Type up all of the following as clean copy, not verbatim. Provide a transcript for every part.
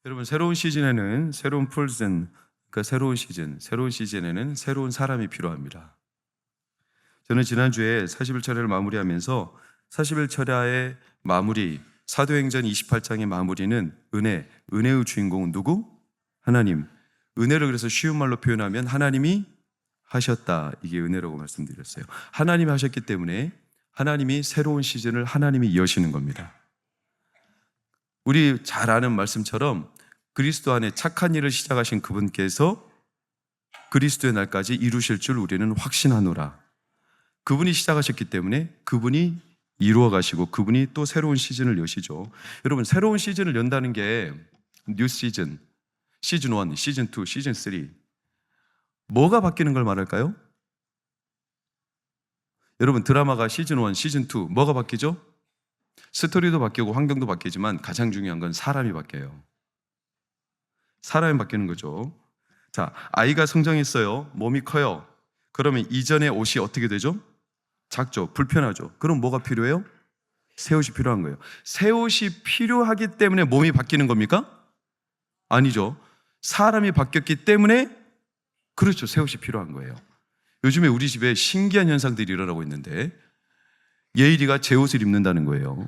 여러분, 새로운 시즌에는 새로운 풀슨, 그러니까 새로운 시즌에는 새로운 사람이 필요합니다. 저는 지난주에 40일 철야를 마무리하면서 40일 철야의 마무리, 사도행전 28장의 마무리는 은혜의 주인공은 누구? 하나님. 은혜를 그래서 쉬운 말로 표현하면 하나님이 하셨다. 이게 은혜라고 말씀드렸어요. 하나님이 하셨기 때문에 하나님이 새로운 시즌을 하나님이 여시는 겁니다. 우리 잘 아는 말씀처럼 그리스도 안에 착한 일을 시작하신 그분께서 그리스도의 날까지 이루실 줄 우리는 확신하노라. 그분이 시작하셨기 때문에 그분이 이루어 가시고 그분이 또 새로운 시즌을 여시죠. 여러분, 새로운 시즌을 연다는 게 뉴 시즌, 시즌 1, 시즌 2, 시즌 3 뭐가 바뀌는 걸 말할까요? 여러분, 드라마가 시즌 1, 시즌 2 뭐가 바뀌죠? 스토리도 바뀌고 환경도 바뀌지만 가장 중요한 건 사람이 바뀌어요. 사람이 바뀌는 거죠. 자, 아이가 성장했어요. 몸이 커요. 그러면 이전의 옷이 어떻게 되죠? 작죠. 불편하죠. 그럼 뭐가 필요해요? 새 옷이 필요한 거예요. 새 옷이 필요하기 때문에 몸이 바뀌는 겁니까? 아니죠. 사람이 바뀌었기 때문에 그렇죠. 새 옷이 필요한 거예요. 요즘에 우리 집에 신기한 현상들이 일어나고 있는데 예일이가 제 옷을 입는다는 거예요.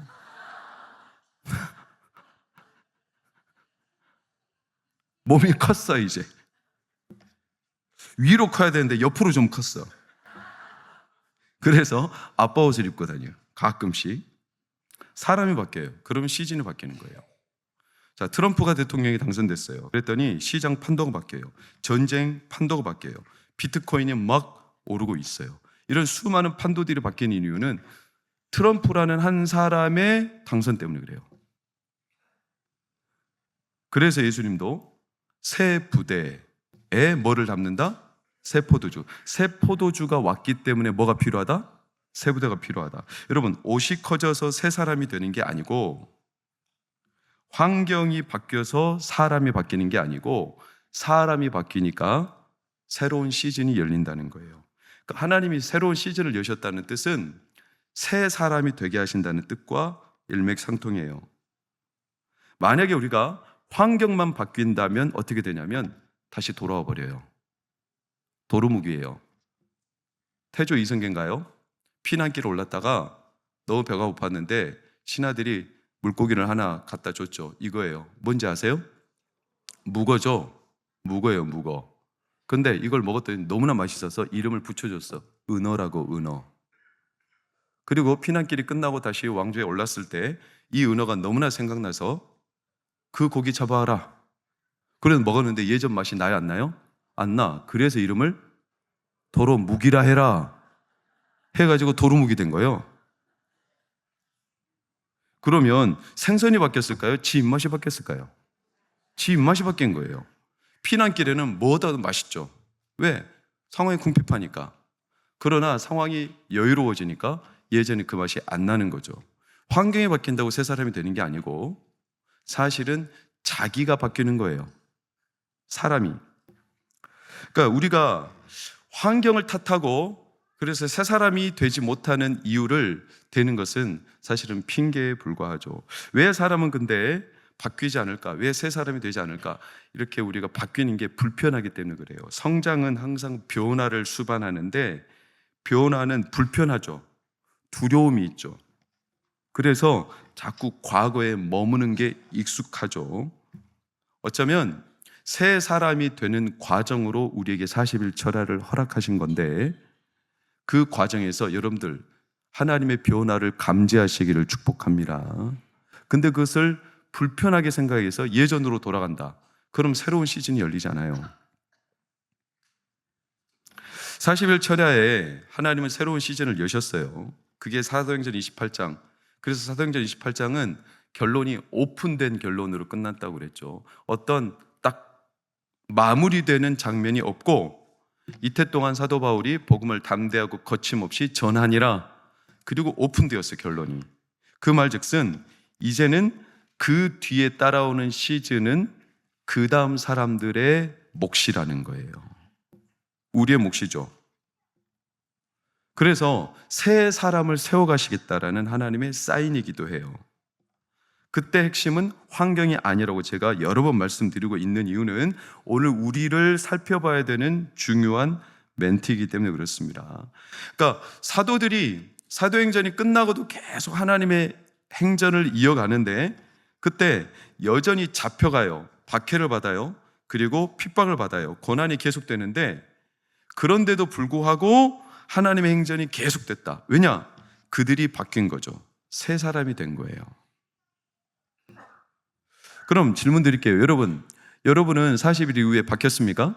몸이 컸어. 이제 위로 커야 되는데 옆으로 좀 컸어. 그래서 아빠 옷을 입고 다녀요. 가끔씩. 사람이 바뀌어요. 그러면 시즌이 바뀌는 거예요. 자, 트럼프가 대통령이 당선됐어요. 그랬더니 시장 판도가 바뀌어요. 전쟁 판도가 바뀌어요. 비트코인이 막 오르고 있어요. 이런 수많은 판도들이 바뀌는 이유는 트럼프라는 한 사람의 당선 때문에 그래요. 그래서 예수님도 새 부대에 뭐를 담는다? 새 포도주. 새 포도주가 왔기 때문에 뭐가 필요하다? 새 부대가 필요하다. 여러분, 옷이 커져서 새 사람이 되는 게 아니고 환경이 바뀌어서 사람이 바뀌는 게 아니고 사람이 바뀌니까 새로운 시즌이 열린다는 거예요. 그러니까 하나님이 새로운 시즌을 여셨다는 뜻은 새 사람이 되게 하신다는 뜻과 일맥상통해요. 만약에 우리가 환경만 바뀐다면 어떻게 되냐면 다시 돌아와 버려요. 도루묵이에요. 태조 이성계인가요? 피난길에 올랐다가 너무 배가 고팠는데 신하들이 물고기를 하나 갖다 줬죠. 이거예요. 뭔지 아세요? 묵어죠? 묵어예요, 묵어. 근데 이걸 먹었더니 너무나 맛있어서 이름을 붙여줬어. 은어라고, 은어. 그리고 피난길이 끝나고 다시 왕조에 올랐을 때 이 은어가 너무나 생각나서 그 고기 잡아와라. 그래서 먹었는데 예전 맛이 나요, 안 나요? 안 나. 그래서 이름을 도루묵이라 해라. 해가지고 도루묵이 된 거예요. 그러면 생선이 바뀌었을까요? 지 입맛이 바뀌었을까요? 지 입맛이 바뀐 거예요. 피난길에는 뭐다 맛있죠. 왜? 상황이 궁핍하니까. 그러나 상황이 여유로워지니까 예전에 그 맛이 안 나는 거죠. 환경이 바뀐다고 새 사람이 되는 게 아니고 사실은 자기가 바뀌는 거예요. 사람이. 그러니까 우리가 환경을 탓하고 그래서 새 사람이 되지 못하는 이유를 대는 것은 사실은 핑계에 불과하죠. 왜 사람은 근데 바뀌지 않을까? 왜 새 사람이 되지 않을까? 이렇게 우리가 바뀌는 게 불편하기 때문에 그래요. 성장은 항상 변화를 수반하는데 변화는 불편하죠. 두려움이 있죠. 그래서 자꾸 과거에 머무는 게 익숙하죠. 어쩌면 새 사람이 되는 과정으로 우리에게 40일 철야를 허락하신 건데 그 과정에서 여러분들 하나님의 변화를 감지하시기를 축복합니다. 근데 그것을 불편하게 생각해서 예전으로 돌아간다. 그럼 새로운 시즌이 열리잖아요. 40일 철야에 하나님은 새로운 시즌을 여셨어요. 그게 사도행전 28장. 그래서 사도행전 28장은 결론이 오픈된 결론으로 끝났다고 그랬죠. 어떤 딱 마무리되는 장면이 없고 이태 동안 사도 바울이 복음을 담대하고 거침없이 전하니라. 그리고 오픈되었어요, 결론이. 그 말즉슨 이제는 그 뒤에 따라오는 시즌은 그 다음 사람들의 몫이라는 거예요. 우리의 몫이죠. 그래서 새 사람을 세워가시겠다라는 하나님의 사인이기도 해요. 그때 핵심은 환경이 아니라고 제가 여러 번 말씀드리고 있는 이유는 오늘 우리를 살펴봐야 되는 중요한 멘트이기 때문에 그렇습니다. 그러니까 사도들이 사도행전이 끝나고도 계속 하나님의 행전을 이어가는데 그때 여전히 잡혀가요. 박해를 받아요. 그리고 핍박을 받아요. 고난이 계속되는데 그런데도 불구하고 하나님의 행전이 계속됐다. 왜냐? 그들이 바뀐 거죠. 새 사람이 된 거예요. 그럼 질문 드릴게요. 여러분은 40일 이후에 바뀌었습니까?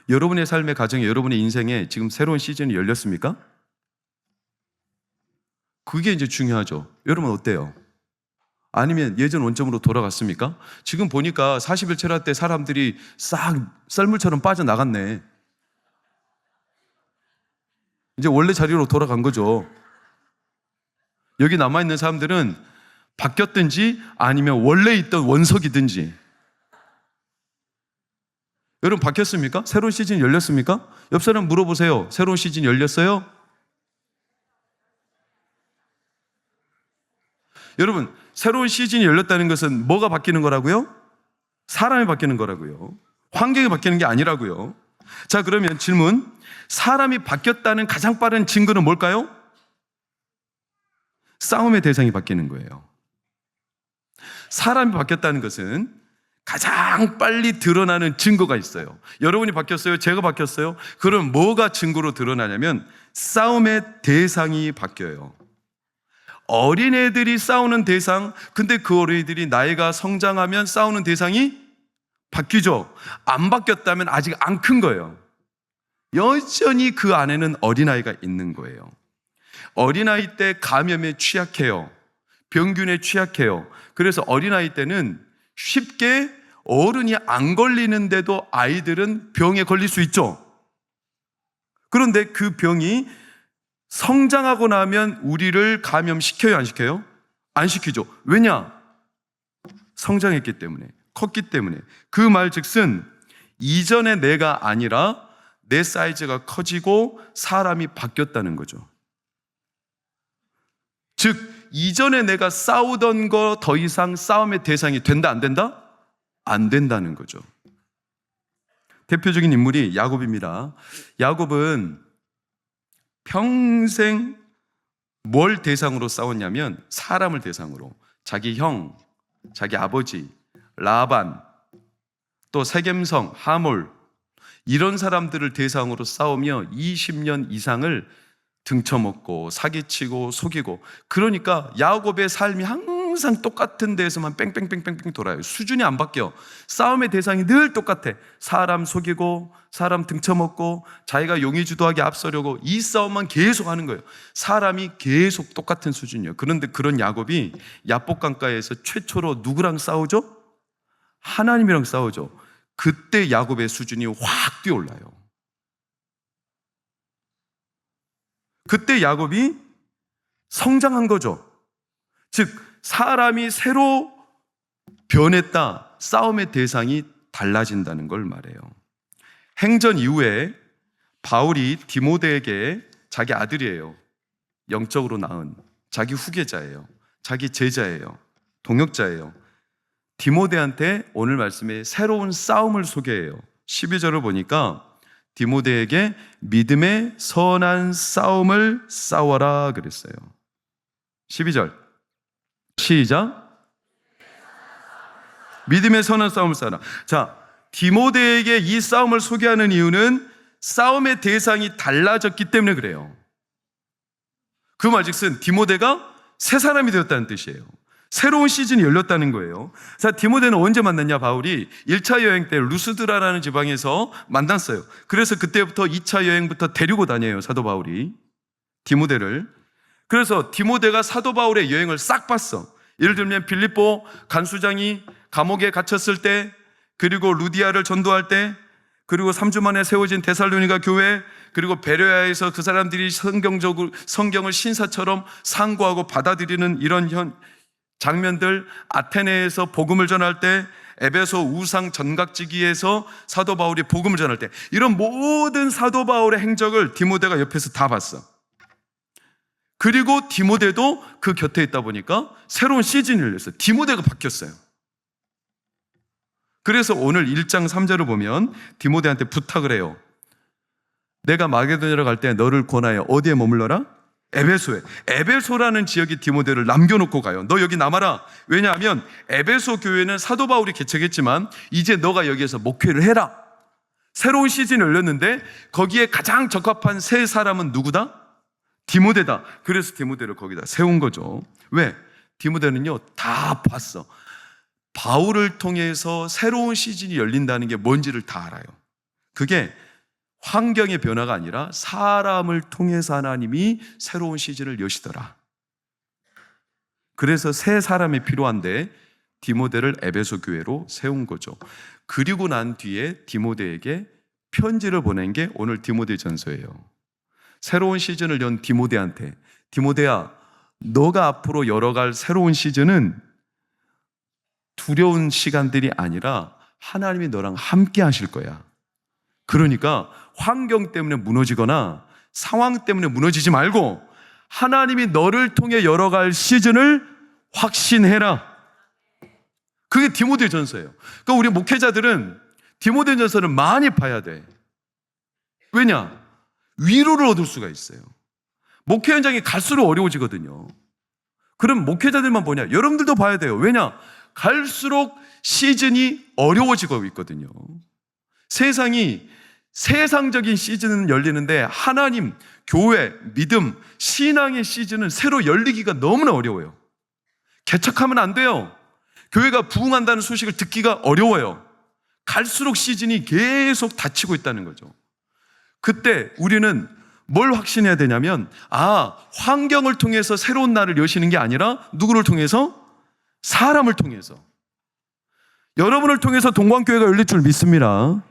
여러분의 삶의 가정에, 여러분의 인생에 지금 새로운 시즌이 열렸습니까? 그게 이제 중요하죠. 여러분 어때요? 아니면 예전 원점으로 돌아갔습니까? 지금 보니까 40일 철학 때 사람들이 싹 썰물처럼 빠져나갔네. 이제 원래 자리로 돌아간 거죠. 여기 남아있는 사람들은 바뀌었든지 아니면 원래 있던 원석이든지. 여러분 바뀌었습니까? 새로운 시즌이 열렸습니까? 옆 사람 물어보세요. 새로운 시즌이 열렸어요? 여러분 새로운 시즌이 열렸다는 것은 뭐가 바뀌는 거라고요? 사람이 바뀌는 거라고요. 환경이 바뀌는 게 아니라고요. 자, 그러면 질문. 사람이 바뀌었다는 가장 빠른 증거는 뭘까요? 싸움의 대상이 바뀌는 거예요. 사람이 바뀌었다는 것은 가장 빨리 드러나는 증거가 있어요. 여러분이 바뀌었어요? 제가 바뀌었어요? 그럼 뭐가 증거로 드러나냐면 싸움의 대상이 바뀌어요. 어린애들이 싸우는 대상, 근데 그 어린애들이 나이가 성장하면 싸우는 대상이 바뀌죠. 안 바뀌었다면 아직 안 큰 거예요. 여전히 그 안에는 어린아이가 있는 거예요. 어린아이 때 감염에 취약해요. 병균에 취약해요. 그래서 어린아이 때는 쉽게 어른이 안 걸리는데도 아이들은 병에 걸릴 수 있죠. 그런데 그 병이 성장하고 나면 우리를 감염시켜요, 안 시켜요? 안 시키죠. 왜냐? 성장했기 때문에, 컸기 때문에. 그 말 즉슨 이전의 내가 아니라 내 사이즈가 커지고 사람이 바뀌었다는 거죠. 즉 이전에 내가 싸우던 거 더 이상 싸움의 대상이 된다, 안 된다? 안 된다는 거죠. 대표적인 인물이 야곱입니다. 야곱은 평생 뭘 대상으로 싸웠냐면 사람을 대상으로, 자기 형, 자기 아버지, 라반, 또 세겜성, 하몰, 이런 사람들을 대상으로 싸우며 20년 이상을 등쳐먹고 사기치고 속이고, 그러니까 야곱의 삶이 항상 똑같은 데에서만 뺑뺑뺑뺑뺑 돌아요. 수준이 안 바뀌어. 싸움의 대상이 늘 똑같아. 사람 속이고 사람 등쳐먹고 자기가 용의주도하게 앞서려고, 이 싸움만 계속 하는 거예요. 사람이 계속 똑같은 수준이에요. 그런데 그런 야곱이 야복강가에서 최초로 누구랑 싸우죠? 하나님이랑 싸우죠. 그때 야곱의 수준이 확 뛰어올라요. 그때 야곱이 성장한 거죠. 즉 사람이 새로 변했다, 싸움의 대상이 달라진다는 걸 말해요. 행전 이후에 바울이 디모데에게, 자기 아들이에요, 영적으로 낳은 자기 후계자예요, 자기 제자예요, 동역자예요, 디모데한테 오늘 말씀에 새로운 싸움을 소개해요. 12절을 보니까 디모데에게 믿음의 선한 싸움을 싸워라 그랬어요. 12절 시작. 믿음의 선한 싸움을 싸워라. 자, 디모데에게 이 싸움을 소개하는 이유는 싸움의 대상이 달라졌기 때문에 그래요. 그 말즉슨 디모데가 새 사람이 되었다는 뜻이에요. 새로운 시즌이 열렸다는 거예요. 자, 디모데는 언제 만났냐? 바울이 1차 여행 때 루스드라라는 지방에서 만났어요. 그래서 그때부터 2차 여행부터 데리고 다녀요, 사도 바울이 디모데를. 그래서 디모데가 사도 바울의 여행을 싹 봤어. 예를 들면 빌립보 간수장이 감옥에 갇혔을 때, 그리고 루디아를 전도할 때, 그리고 3주 만에 세워진 데살로니가 교회, 그리고 베레아에서 그 사람들이 성경을 신사처럼 상고하고 받아들이는 이런 장면들, 아테네에서 복음을 전할 때, 에베소 우상 전각지기에서 사도 바울이 복음을 전할 때, 이런 모든 사도 바울의 행적을 디모데가 옆에서 다 봤어. 그리고 디모데도 그 곁에 있다 보니까 새로운 시즌이 열렸어요. 디모데가 바뀌었어요. 그래서 오늘 1장 3절을 보면 디모데한테 부탁을 해요. 내가 마게도냐로 갈 때 너를 권하여 어디에 머물러라? 에베소에. 에베소라는 지역이 디모데를 남겨놓고 가요. 너 여기 남아라. 왜냐하면 에베소 교회는 사도 바울이 개척했지만 이제 너가 여기에서 목회를 해라. 새로운 시즌이 열렸는데 거기에 가장 적합한 세 사람은 누구다? 디모데다. 그래서 디모데를 거기다 세운 거죠. 왜? 디모데는요 다 봤어. 바울을 통해서 새로운 시즌이 열린다는 게 뭔지를 다 알아요. 그게 환경의 변화가 아니라 사람을 통해서 하나님이 새로운 시즌을 여시더라. 그래서 새 사람이 필요한데 디모데를 에베소 교회로 세운 거죠. 그리고 난 뒤에 디모데에게 편지를 보낸 게 오늘 디모데전서예요. 새로운 시즌을 연 디모데한테, 디모데야, 너가 앞으로 열어갈 새로운 시즌은 두려운 시간들이 아니라 하나님이 너랑 함께 하실 거야. 그러니까 환경 때문에 무너지거나 상황 때문에 무너지지 말고 하나님이 너를 통해 열어갈 시즌을 확신해라. 그게 디모데전서예요. 그러니까 우리 목회자들은 디모데전서를 많이 봐야 돼. 왜냐? 위로를 얻을 수가 있어요. 목회 현장이 갈수록 어려워지거든요. 그럼 목회자들만 보냐? 여러분들도 봐야 돼요. 왜냐? 갈수록 시즌이 어려워지고 있거든요. 세상이 세상적인 시즌은 열리는데 하나님, 교회, 믿음, 신앙의 시즌은 새로 열리기가 너무나 어려워요. 개척하면 안 돼요. 교회가 부흥한다는 소식을 듣기가 어려워요. 갈수록 시즌이 계속 닫히고 있다는 거죠. 그때 우리는 뭘 확신해야 되냐면 환경을 통해서 새로운 날을 여시는 게 아니라 누구를 통해서? 사람을 통해서. 여러분을 통해서 동광교회가 열릴 줄 믿습니다.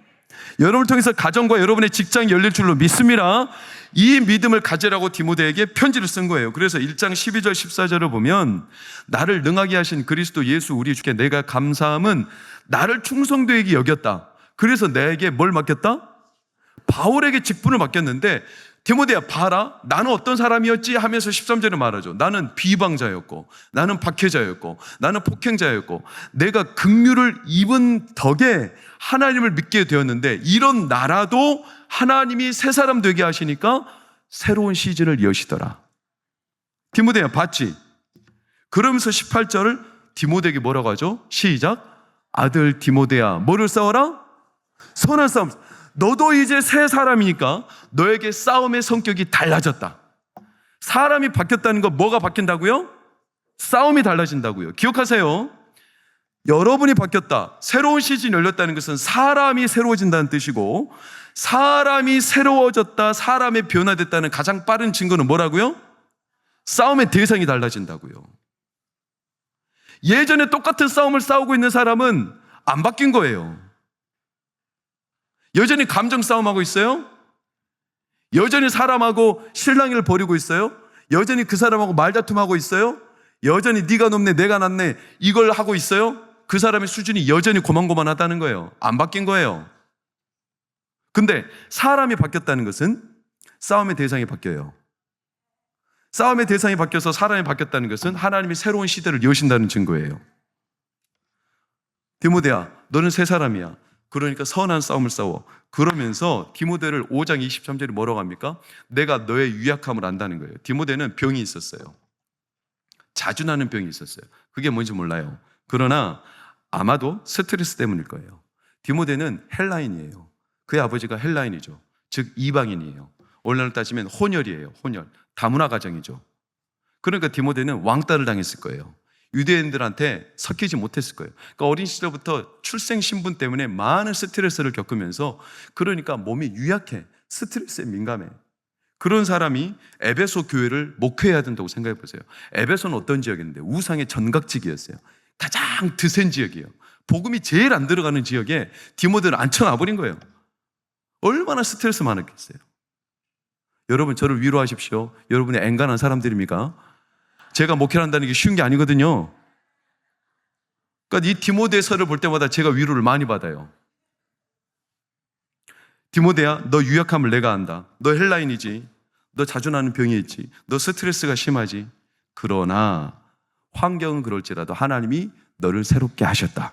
여러분을 통해서 가정과 여러분의 직장이 열릴 줄로 믿습니다. 이 믿음을 가지라고 디모데에게 편지를 쓴 거예요. 그래서 1장 12절 14절을 보면 나를 능하게 하신 그리스도 예수 우리 주께 내가 감사함은 나를 충성되게 여겼다. 그래서 내게 뭘 맡겼다? 바울에게 직분을 맡겼는데 디모데야 봐라, 나는 어떤 사람이었지 하면서 13절에 말하죠. 나는 비방자였고 나는 박해자였고 나는 폭행자였고 내가 긍휼을 입은 덕에 하나님을 믿게 되었는데 이런 나라도 하나님이 새 사람 되게 하시니까 새로운 시즌을 여시더라. 디모데야 봤지? 그러면서 18절을 디모데에게 뭐라고 하죠? 시작. 아들 디모데야 뭐를 싸워라? 선한 싸움. 너도 이제 새 사람이니까 너에게 싸움의 성격이 달라졌다. 사람이 바뀌었다는 거 뭐가 바뀐다고요? 싸움이 달라진다고요. 기억하세요. 여러분이 바뀌었다. 새로운 시즌이 열렸다는 것은 사람이 새로워진다는 뜻이고 사람이 새로워졌다, 사람이 변화됐다는 가장 빠른 증거는 뭐라고요? 싸움의 대상이 달라진다고요. 예전에 똑같은 싸움을 싸우고 있는 사람은 안 바뀐 거예요. 여전히 감정 싸움하고 있어요? 여전히 사람하고 실랑이를 벌이고 있어요? 여전히 그 사람하고 말다툼하고 있어요? 여전히 네가 높네 내가 낮네 이걸 하고 있어요? 그 사람의 수준이 여전히 고만고만하다는 거예요. 안 바뀐 거예요. 근데 사람이 바뀌었다는 것은 싸움의 대상이 바뀌어요. 싸움의 대상이 바뀌어서 사람이 바뀌었다는 것은 하나님이 새로운 시대를 여신다는 증거예요. 디모데야 너는 새 사람이야. 그러니까 선한 싸움을 싸워. 그러면서 디모데를 5장 23절에 뭐라고 합니까? 내가 너의 유약함을 안다는 거예요. 디모데는 병이 있었어요. 자주 나는 병이 있었어요. 그게 뭔지 몰라요. 그러나 아마도 스트레스 때문일 거예요. 디모데는 헬라인이에요. 그의 아버지가 헬라인이죠. 즉 이방인이에요. 오늘날 따지면 혼혈이에요. 혼혈. 다문화 가정이죠. 그러니까 디모데는 왕따를 당했을 거예요. 유대인들한테 섞이지 못했을 거예요. 그러니까 어린 시절부터 출생 신분 때문에 많은 스트레스를 겪으면서 그러니까 몸이 유약해. 스트레스에 민감해. 그런 사람이 에베소 교회를 목회해야 된다고 생각해 보세요. 에베소는 어떤 지역인데 우상의 전각지기였어요. 가장 드센 지역이에요. 복음이 제일 안 들어가는 지역에 디모데를 앉혀놔버린 거예요. 얼마나 스트레스 많았겠어요. 여러분 저를 위로하십시오. 여러분이 앵간한 사람들입니까? 제가 목회를 한다는 게 쉬운 게 아니거든요. 그러니까 이 디모데서를 볼 때마다 제가 위로를 많이 받아요. 디모데야 너 유약함을 내가 안다. 너 헬라인이지. 너 자주 나는 병이 있지. 너 스트레스가 심하지. 그러나 환경은 그럴지라도 하나님이 너를 새롭게 하셨다.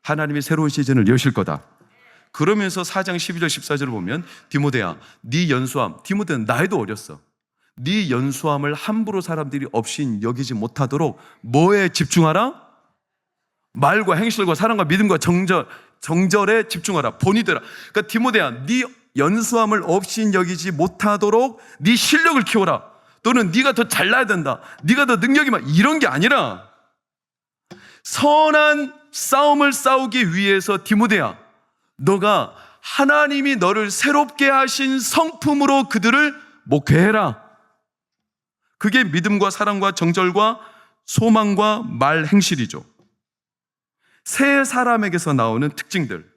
하나님이 새로운 시즌을 여실 거다. 그러면서 4장 12절 14절을 보면 디모데야, 네 연수함, 디모데는 나이도 어렸어. 네 연수함을 함부로 사람들이 없이 여기지 못하도록 뭐에 집중하라? 말과 행실과 사랑과 믿음과 정절에 집중하라. 본이 되라. 그러니까 디모데야, 네 연수함을 없이 여기지 못하도록 네 실력을 키워라. 또는 네가 더 잘나야 된다. 네가 더 능력이 많아. 이런 게 아니라 선한 싸움을 싸우기 위해서 디모데야, 너가 하나님이 너를 새롭게 하신 성품으로 그들을 목회해라. 그게 믿음과 사랑과 정절과 소망과 말 행실이죠. 새 사람에게서 나오는 특징들.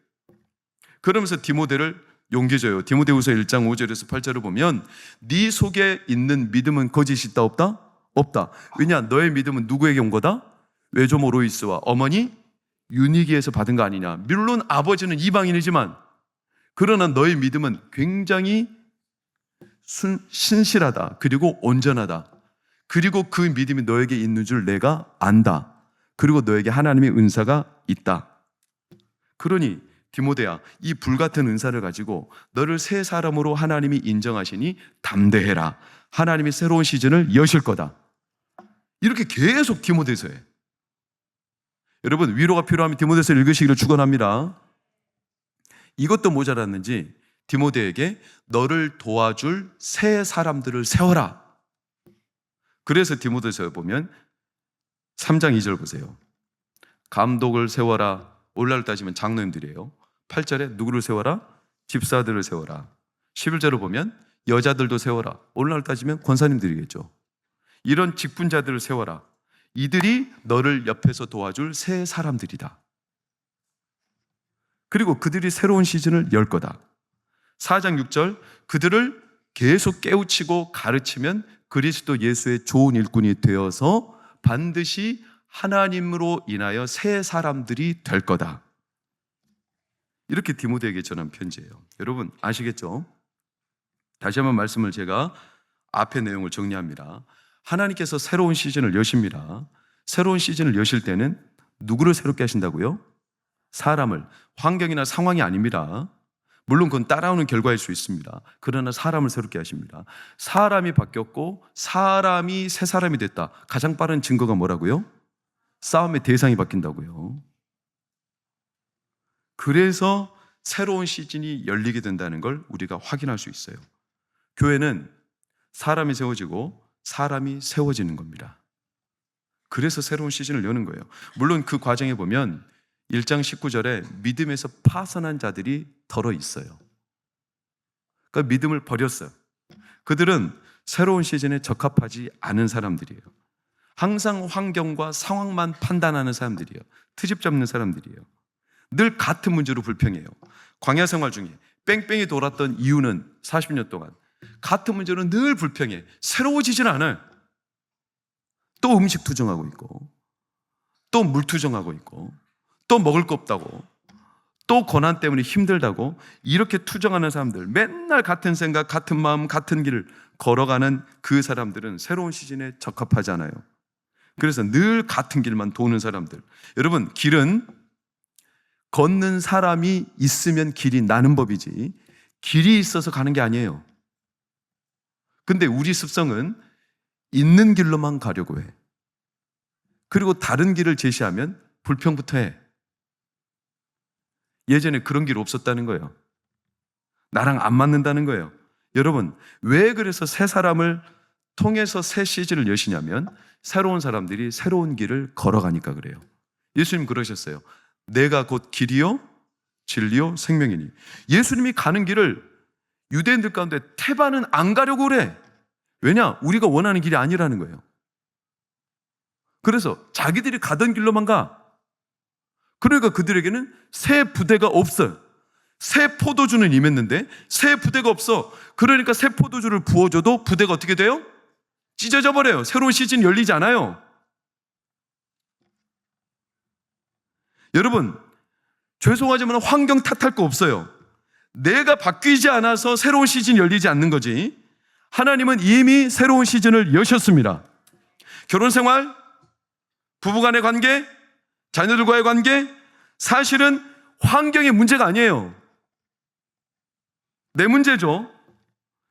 그러면서 디모데를 용기 줘요. 디모데후서 1장 5절에서 8절을 보면 네 속에 있는 믿음은 거짓이 있다 없다? 없다. 왜냐? 너의 믿음은 누구에게 온 거다? 외조모 로이스와 어머니 유니기에서 받은 거 아니냐. 물론 아버지는 이방인이지만 그러나 너의 믿음은 굉장히 신실하다. 그리고 온전하다. 그리고 그 믿음이 너에게 있는 줄 내가 안다. 그리고 너에게 하나님의 은사가 있다. 그러니 디모데야, 이 불같은 은사를 가지고 너를 새 사람으로 하나님이 인정하시니 담대해라. 하나님이 새로운 시즌을 여실 거다. 이렇게 계속 디모데서 해. 여러분, 위로가 필요하면 디모데서 읽으시기를 축원합니다. 이것도 모자랐는지 디모데에게 너를 도와줄 새 사람들을 세워라. 그래서 디모데서에 보면 3장 2절 보세요. 감독을 세워라. 오늘날 따지면 장로님들이에요. 8절에 누구를 세워라? 집사들을 세워라. 11절을 보면 여자들도 세워라. 오늘날 따지면 권사님들이겠죠. 이런 직분자들을 세워라. 이들이 너를 옆에서 도와줄 새 사람들이다. 그리고 그들이 새로운 시즌을 열 거다. 4장 6절, 그들을 계속 깨우치고 가르치면 그리스도 예수의 좋은 일꾼이 되어서 반드시 하나님으로 인하여 새 사람들이 될 거다. 이렇게 디모데에게 전한 편지예요. 여러분 아시겠죠? 다시 한번 말씀을 제가 앞의 내용을 정리합니다. 하나님께서 새로운 시즌을 여십니다. 새로운 시즌을 여실 때는 누구를 새롭게 하신다고요? 사람을. 환경이나 상황이 아닙니다. 물론 그건 따라오는 결과일 수 있습니다. 그러나 사람을 새롭게 하십니다. 사람이 바뀌었고 사람이 새 사람이 됐다. 가장 빠른 증거가 뭐라고요? 싸움의 대상이 바뀐다고요. 그래서 새로운 시즌이 열리게 된다는 걸 우리가 확인할 수 있어요. 교회는 사람이 세워지고 사람이 세워지는 겁니다. 그래서 새로운 시즌을 여는 거예요. 물론 그 과정에 보면 1장 19절에 믿음에서 파선한 자들이 덜어 있어요. 그러니까 믿음을 버렸어요. 그들은 새로운 시즌에 적합하지 않은 사람들이에요. 항상 환경과 상황만 판단하는 사람들이에요. 트집 잡는 사람들이에요. 늘 같은 문제로 불평해요. 광야 생활 중에 뺑뺑이 돌았던 이유는 40년 동안 같은 문제로 늘 불평해. 새로워지진 않아요. 또 음식 투정하고 있고 또 물 투정하고 있고 또 먹을 거 없다고 또 고난 때문에 힘들다고 이렇게 투정하는 사람들, 맨날 같은 생각, 같은 마음, 같은 길을 걸어가는 그 사람들은 새로운 시즌에 적합하지 않아요. 그래서 늘 같은 길만 도는 사람들. 여러분, 길은 걷는 사람이 있으면 길이 나는 법이지 길이 있어서 가는 게 아니에요. 근데 우리 습성은 있는 길로만 가려고 해. 그리고 다른 길을 제시하면 불평부터 해. 예전에 그런 길 없었다는 거예요. 나랑 안 맞는다는 거예요. 여러분, 왜 그래서 새 사람을 통해서 새 시즌을 여시냐면 새로운 사람들이 새로운 길을 걸어가니까 그래요. 예수님 그러셨어요. 내가 곧 길이요 진리요 생명이니. 예수님이 가는 길을 유대인들 가운데 태반은 안 가려고 그래. 왜냐? 우리가 원하는 길이 아니라는 거예요. 그래서 자기들이 가던 길로만 가. 그러니까 그들에게는 새 부대가 없어요. 새 포도주는 임했는데 새 부대가 없어. 그러니까 새 포도주를 부어줘도 부대가 어떻게 돼요? 찢어져 버려요. 새로운 시즌이 열리지 않아요. 여러분, 죄송하지만 환경 탓할 거 없어요. 내가 바뀌지 않아서 새로운 시즌이 열리지 않는 거지. 하나님은 이미 새로운 시즌을 여셨습니다. 결혼생활, 부부간의 관계, 자녀들과의 관계, 사실은 환경의 문제가 아니에요. 내 문제죠.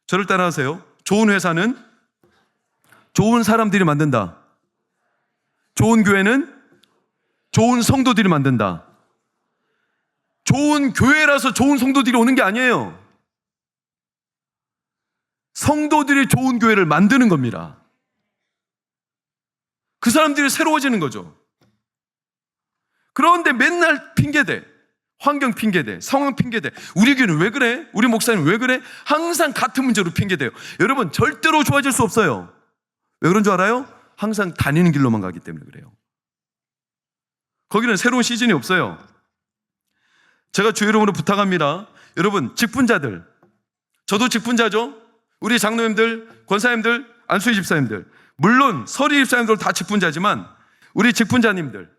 저를 따라하세요. 좋은 회사는 좋은 사람들이 만든다. 좋은 교회는 좋은 성도들이 만든다. 좋은 교회라서 좋은 성도들이 오는 게 아니에요. 성도들이 좋은 교회를 만드는 겁니다. 그 사람들이 새로워지는 거죠. 그런데 맨날 핑계대. 환경 핑계대. 상황 핑계대. 우리 교회는 왜 그래? 우리 목사님 왜 그래? 항상 같은 문제로 핑계대요. 여러분 절대로 좋아질 수 없어요. 왜 그런 줄 알아요? 항상 다니는 길로만 가기 때문에 그래요. 거기는 새로운 시즌이 없어요. 제가 주 이름으로 부탁합니다. 여러분 직분자들, 저도 직분자죠. 우리 장로님들, 권사님들, 안수희 집사님들, 물론 서리 집사님들 다 직분자지만 우리 직분자님들,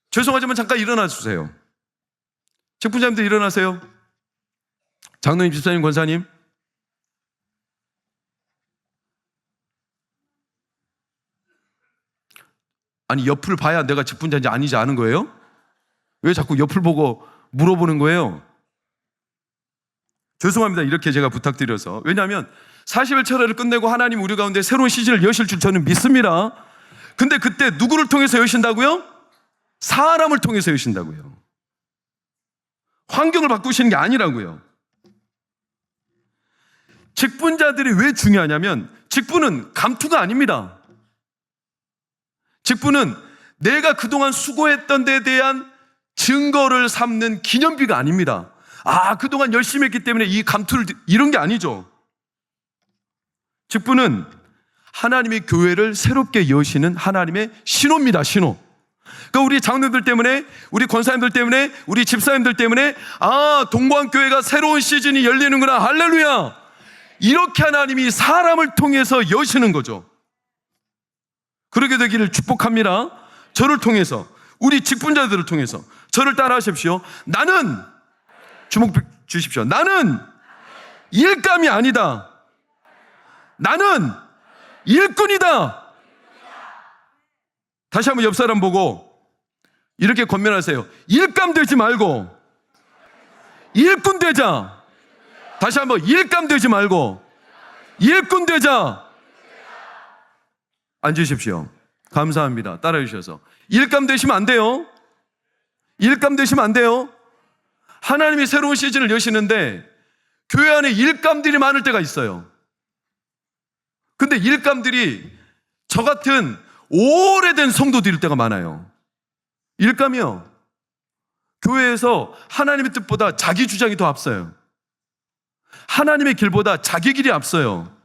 죄송하지만 잠깐 일어나 주세요. 직분자님들 일어나세요. 장로님, 집사님, 권사님. 아니 옆을 봐야 내가 직분자인지 아니지 아는 거예요? 왜 자꾸 옆을 보고 물어보는 거예요? 죄송합니다. 이렇게 제가 부탁드려서. 왜냐하면 40일 철회를 끝내고 하나님 우리 가운데 새로운 시즌을 여실 줄 저는 믿습니다. 근데 그때 누구를 통해서 여신다고요? 사람을 통해서 여신다고요. 환경을 바꾸시는 게 아니라고요. 직분자들이 왜 중요하냐면 직분은 감투가 아닙니다. 직분은 내가 그동안 수고했던 데에 대한 증거를 삼는 기념비가 아닙니다. 아, 그동안 열심히 했기 때문에 이 감투를, 이런 게 아니죠. 직분은 하나님의 교회를 새롭게 여시는 하나님의 신호입니다. 신호. 그러니까 우리 장로들 때문에, 우리 권사님들 때문에, 우리 집사님들 때문에 아, 동방교회가 새로운 시즌이 열리는구나. 할렐루야. 이렇게 하나님이 사람을 통해서 여시는 거죠. 그러게 되기를 축복합니다. 저를 통해서, 우리 직분자들을 통해서. 저를 따라 하십시오. 나는, 주목 주십시오. 나는 일감이 아니다. 나는 일꾼이다. 다시 한번 옆 사람 보고 이렇게 권면하세요. 일감 되지 말고 일꾼 되자. 다시 한번 일감 되지 말고 일꾼 되자. 앉으십시오. 감사합니다. 따라해 주셔서. 일감 되시면 안 돼요. 일감 되시면 안 돼요. 하나님이 새로운 시즌을 여시는데 교회 안에 일감들이 많을 때가 있어요. 근데 일감들이 저 같은 오래된 성도들일 때가 많아요. 일감이요. 교회에서 하나님의 뜻보다 자기 주장이 더 앞서요. 하나님의 길보다 자기 길이 앞서요.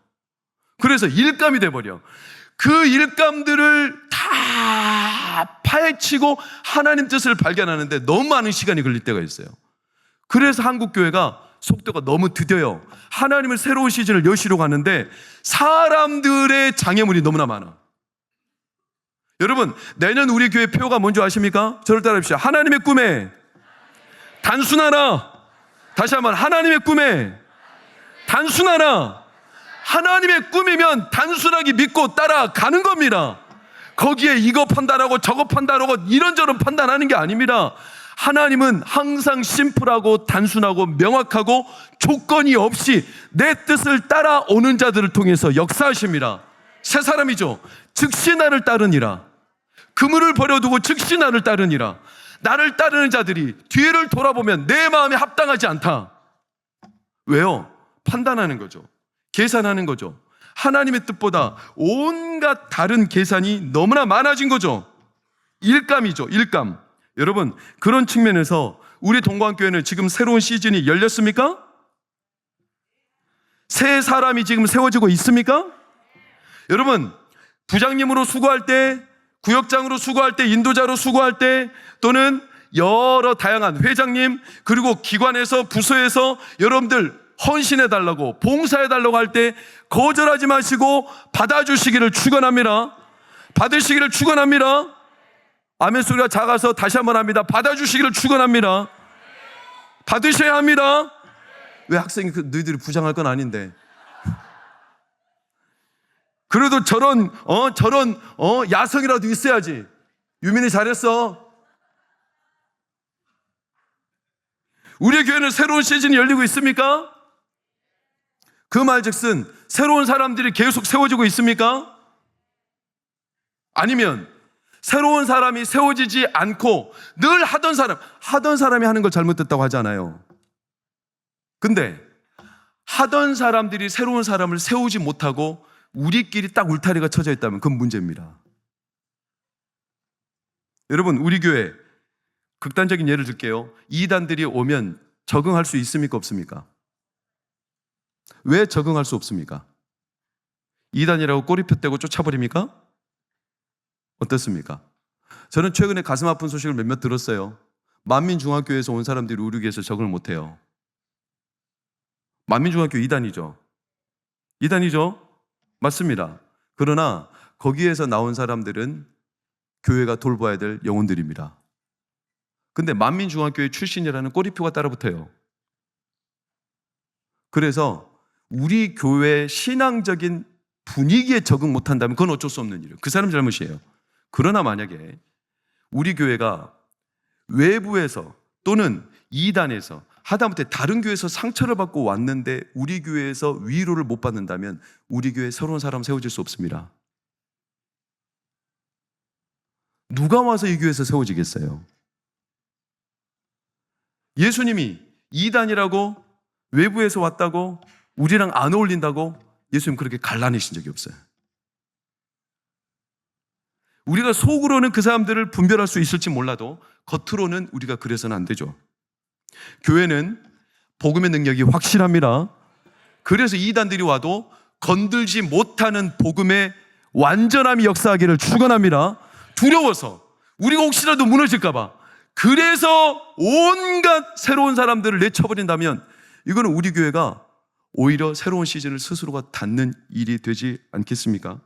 그래서 일감이 돼버려. 그 일감들을 다 파헤치고 하나님 뜻을 발견하는데 너무 많은 시간이 걸릴 때가 있어요. 그래서 한국교회가 속도가 너무 더뎌요. 하나님을 새로운 시즌을 여시러 가는데 사람들의 장애물이 너무나 많아. 여러분, 내년 우리 교회 표가 뭔지 아십니까? 저를 따라합시다. 하나님의 꿈에 단순하라. 다시 한번 하나님의 꿈에 단순하라. 하나님의 꿈이면 단순하게 믿고 따라가는 겁니다. 거기에 이거 판단하고 저거 판단하고 이런저런 판단하는 게 아닙니다. 하나님은 항상 심플하고 단순하고 명확하고 조건이 없이 내 뜻을 따라오는 자들을 통해서 역사하십니다. 새 사람이죠. 즉시 나를 따르니라. 그물을 버려두고 즉시 나를 따르니라. 나를 따르는 자들이 뒤를 돌아보면 내 마음에 합당하지 않다. 왜요? 판단하는 거죠. 계산하는 거죠. 하나님의 뜻보다 온갖 다른 계산이 너무나 많아진 거죠. 일감이죠. 일감. 여러분, 그런 측면에서 우리 동광교회는 지금 새로운 시즌이 열렸습니까? 새 사람이 지금 세워지고 있습니까? 여러분, 부장님으로 수고할 때, 구역장으로 수고할 때, 인도자로 수고할 때, 또는 여러 다양한 회장님, 그리고 기관에서, 부서에서 여러분들 헌신해달라고, 봉사해달라고 할 때 거절하지 마시고 받아주시기를 축원합니다. 받으시기를 축원합니다. 아멘 소리가 작아서 다시 한번 합니다. 받아주시기를 축원합니다. 받으셔야 합니다. 왜 학생이 너희들이 부장할 건 아닌데. 그래도 저런 야성이라도 있어야지. 유민이 잘했어. 우리 교회는 새로운 시즌이 열리고 있습니까? 그 말즉슨 새로운 사람들이 계속 세워지고 있습니까? 아니면 새로운 사람이 세워지지 않고 늘 하던 사람이 하는 걸 잘못했다고 하잖아요. 근데 하던 사람들이 새로운 사람을 세우지 못하고 우리끼리 딱 울타리가 쳐져 있다면 그건 문제입니다. 여러분, 우리 교회 극단적인 예를 들게요. 이단들이 오면 적응할 수 있습니까? 없습니까? 왜 적응할 수 없습니까? 이단이라고 꼬리표 떼고 쫓아버립니까? 어떻습니까? 저는 최근에 가슴 아픈 소식을 몇몇 들었어요. 만민중학교에서 온 사람들이 우리 교회에서 적응을 못해요. 만민중학교 이단이죠. 맞습니다. 그러나 거기에서 나온 사람들은 교회가 돌봐야 될 영혼들입니다. 근데 만민중학교의 출신이라는 꼬리표가 따라붙어요. 그래서 우리 교회 신앙적인 분위기에 적응 못한다면 그건 어쩔 수 없는 일이에요. 그 사람 잘못이에요. 그러나 만약에 우리 교회가 외부에서 또는 이단에서 하다못해 다른 교회에서 상처를 받고 왔는데 우리 교회에서 위로를 못 받는다면 우리 교회에 새로운 사람 세워질 수 없습니다. 누가 와서 이 교회에서 세워지겠어요? 예수님이 이단이라고 외부에서 왔다고 우리랑 안 어울린다고 예수님 그렇게 갈라내신 적이 없어요. 우리가 속으로는 그 사람들을 분별할 수 있을지 몰라도 겉으로는 우리가 그래서는 안 되죠. 교회는 복음의 능력이 확실합니다. 그래서 이단들이 와도 건들지 못하는 복음의 완전함이 역사하기를 축원합니다. 두려워서 우리가 혹시라도 무너질까 봐. 그래서 온갖 새로운 사람들을 내쳐버린다면 이거는 우리 교회가 오히려 새로운 시즌을 스스로가 닫는 일이 되지 않겠습니까?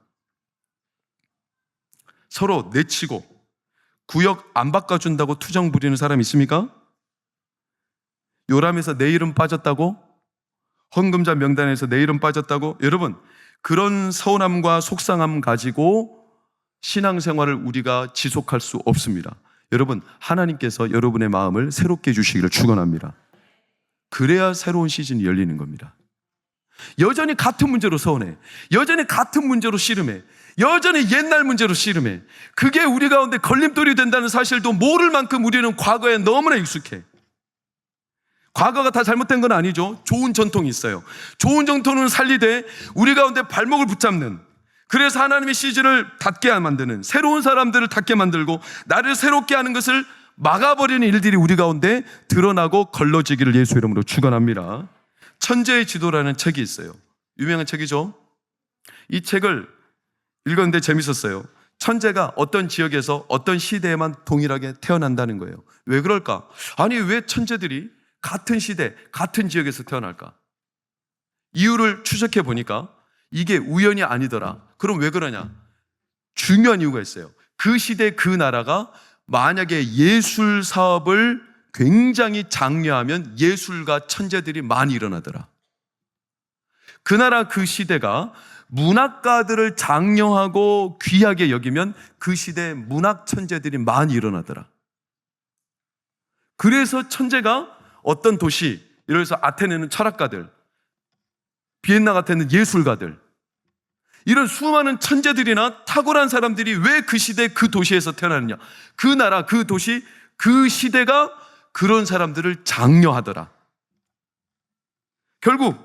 서로 내치고 구역 안 바꿔준다고 투정 부리는 사람 있습니까? 요람에서 내 이름 빠졌다고? 헌금자 명단에서 내 이름 빠졌다고? 여러분, 그런 서운함과 속상함 가지고 신앙생활을 우리가 지속할 수 없습니다. 여러분, 하나님께서 여러분의 마음을 새롭게 해주시기를 축원합니다. 그래야 새로운 시즌이 열리는 겁니다. 여전히 같은 문제로 서운해, 여전히 같은 문제로 씨름해, 여전히 옛날 문제로 씨름해. 그게 우리 가운데 걸림돌이 된다는 사실도 모를 만큼 우리는 과거에 너무나 익숙해. 과거가 다 잘못된 건 아니죠. 좋은 전통이 있어요. 좋은 전통은 살리되 우리 가운데 발목을 붙잡는, 그래서 하나님의 시즌을 닫게 만드는, 새로운 사람들을 닫게 만들고 나를 새롭게 하는 것을 막아버리는 일들이 우리 가운데 드러나고 걸러지기를 예수 이름으로 축원합니다. 천재의 지도라는 책이 있어요. 유명한 책이죠. 이 책을 읽었는데 재밌었어요. 천재가 어떤 지역에서 어떤 시대에만 동일하게 태어난다는 거예요. 왜 그럴까? 아니, 왜 천재들이 같은 시대, 같은 지역에서 태어날까? 이유를 추적해 보니까 이게 우연이 아니더라. 그럼 왜 그러냐? 중요한 이유가 있어요. 그 시대, 그 나라가 만약에 예술 사업을 굉장히 장려하면 예술가 천재들이 많이 일어나더라. 그 나라, 그 시대가 문학가들을 장려하고 귀하게 여기면 그 시대에 문학 천재들이 많이 일어나더라. 그래서 천재가 어떤 도시, 예를 들어서 아테네는 철학가들, 비엔나 같은 예술가들, 이런 수많은 천재들이나 탁월한 사람들이 왜 그 시대, 그 도시에서 태어나느냐? 그 나라, 그 도시, 그 시대가 그런 사람들을 장려하더라. 결국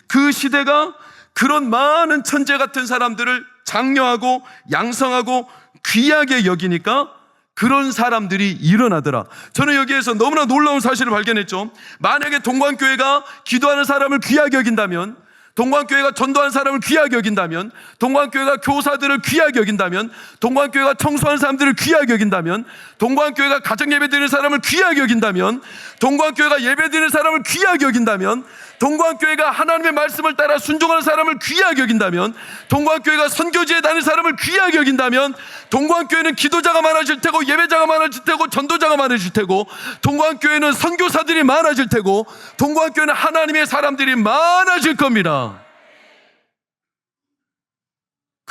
그 시대가 그런 많은 천재 같은 사람들을 장려하고 양성하고 귀하게 여기니까 그런 사람들이 일어나더라. 저는 여기에서 너무나 놀라운 사실을 발견했죠. 만약에 동관교회가 기도하는 사람을 귀하게 여긴다면, 동관교회가 전도하는 사람을 귀하게 여긴다면, 동관교회가 교사들을 귀하게 여긴다면, 동관교회가 청소하는 사람들을 귀하게 여긴다면, 동관교회가 가정예배 드리는 사람을 귀하게 여긴다면, 동관교회가 예배 드리는 사람을 귀하게 여긴다면, 동관교회가 하나님의 말씀을 따라 순종하는 사람을 귀하게 여긴다면, 동관교회가 선교지에 다니는 사람을 귀하게 여긴다면, 동관교회는 기도자가 많아질 테고, 예배자가 많아질 테고, 전도자가 많아질 테고, 동관교회는 선교사들이 많아질 테고, 동관교회는 하나님의 사람들이 많아질 겁니다.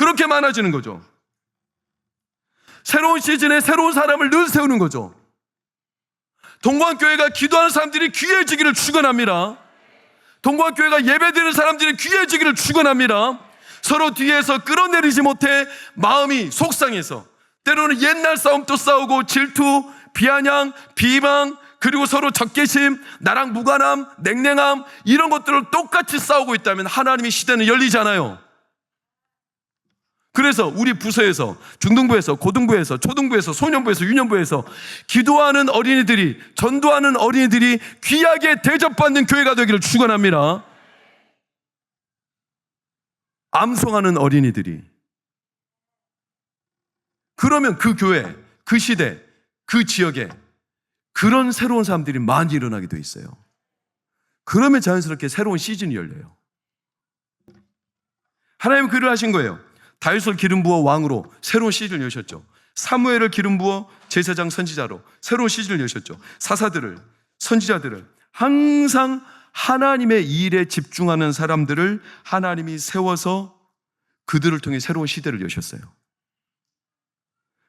그렇게 많아지는 거죠. 새로운 시즌에 새로운 사람을 늘 세우는 거죠. 동광교회가 기도하는 사람들이 귀해지기를 축원합니다. 동광교회가 예배드리는 사람들이 귀해지기를 축원합니다. 서로 뒤에서 끌어내리지 못해 마음이 속상해서 때로는 옛날 싸움 또 싸우고 질투, 비아냥, 비방, 그리고 서로 적개심, 나랑 무관함, 냉랭함 이런 것들을 똑같이 싸우고 있다면 하나님의 시대는 열리지 않아요. 그래서 우리 부서에서, 중등부에서, 고등부에서, 초등부에서, 소년부에서, 유년부에서 기도하는 어린이들이, 전도하는 어린이들이 귀하게 대접받는 교회가 되기를 축원합니다. 암송하는 어린이들이. 그러면 그 교회, 그 시대, 그 지역에 그런 새로운 사람들이 많이 일어나게 돼 있어요. 그러면 자연스럽게 새로운 시즌이 열려요. 하나님은 그를 하신 거예요. 다윗을 기름 부어 왕으로 새로운 시즌을 여셨죠. 사무엘을 기름 부어 제사장 선지자로 새로운 시즌을 여셨죠. 사사들을, 선지자들을 항상 하나님의 일에 집중하는 사람들을 하나님이 세워서 그들을 통해 새로운 시대를 여셨어요.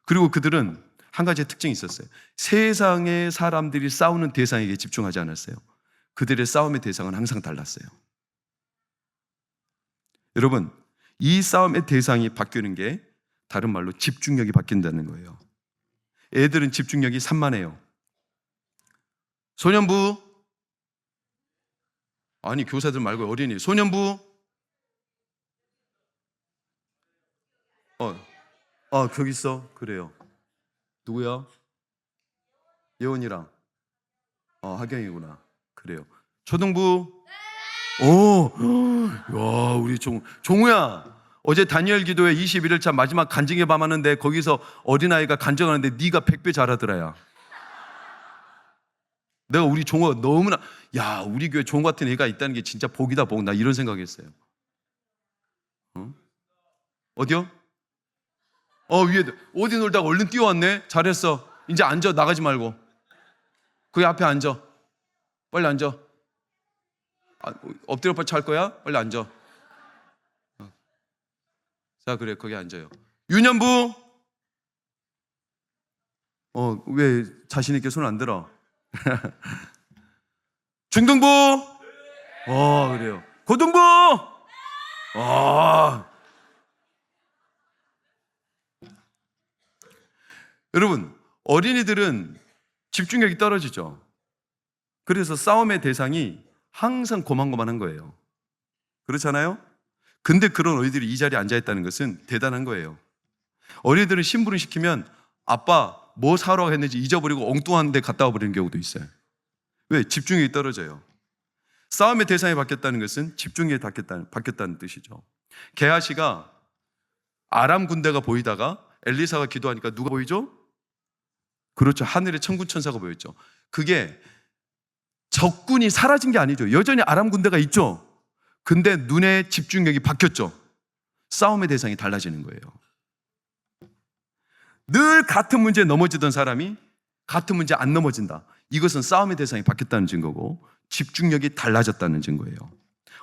그리고 그들은 한 가지 특징이 있었어요. 세상의 사람들이 싸우는 대상에게 집중하지 않았어요. 그들의 싸움의 대상은 항상 달랐어요. 여러분, 이 싸움의 대상이 바뀌는 게 다른 말로 집중력이 바뀐다는 거예요. 애들은 집중력이 산만해요. 소년부, 아니 교사들 말고 어린이, 소년부, 거기 있어. 그래요. 누구야? 예원이랑 하경이구나. 그래요. 초등부. 와, 우리 종우야. 어제 다니엘 기도회 21일차 마지막 간증의 밤 하는데 거기서 어린아이가 간증하는데 네가 100배 잘하더라야. 내가 우리 종우가 너무나, 야, 우리 교회 종우 같은 애가 있다는 게 진짜 복이다, 복. 나 이런 생각했어요. 어디요? 위에 어디 놀다가 얼른 뛰어왔네. 잘했어. 이제 앉아. 나가지 말고 거기 앞에 앉아. 빨리 앉아. 엎드려 뻗쳐 할 거야? 빨리 앉아. 자, 그래, 거기 앉아요. 유년부, 왜 자신 있게 손 안 들어? 중등부, 그래요. 고등부, 여러분, 어린이들은 집중력이 떨어지죠. 그래서 싸움의 대상이 항상 고만고만한 거예요. 그렇잖아요? 근데 그런 어린이들이 이 자리에 앉아있다는 것은 대단한 거예요. 어린이들은 심부름 시키면 아빠 뭐 사러 했는지 잊어버리고 엉뚱한 데 갔다 와버리는 경우도 있어요. 왜? 집중력이 떨어져요. 싸움의 대상이 바뀌었다는 것은 집중력이 바뀌었다는 뜻이죠. 게하시가 아람 군대가 보이다가 엘리사가 기도하니까 누가 보이죠? 그렇죠. 하늘의 천군 천사가 보였죠. 그게 적군이 사라진 게 아니죠. 여전히 아람 군대가 있죠. 근데 눈의 집중력이 바뀌었죠. 싸움의 대상이 달라지는 거예요. 늘 같은 문제에 넘어지던 사람이 같은 문제에 안 넘어진다. 이것은 싸움의 대상이 바뀌었다는 증거고 집중력이 달라졌다는 증거예요.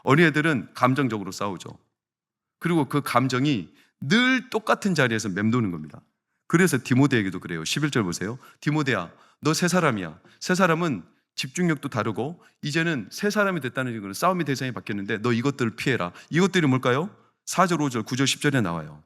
어린애들은 감정적으로 싸우죠. 그리고 그 감정이 늘 똑같은 자리에서 맴도는 겁니다. 그래서 디모데에게도 그래요. 11절 보세요. 디모데야, 너 새 사람이야. 새 사람은 집중력도 다르고 이제는 새 사람이 됐다는 증거는 싸움의 대상이 바뀌었는데 너 이것들을 피해라. 이것들이 뭘까요? 4절, 5절, 9절, 10절에 나와요.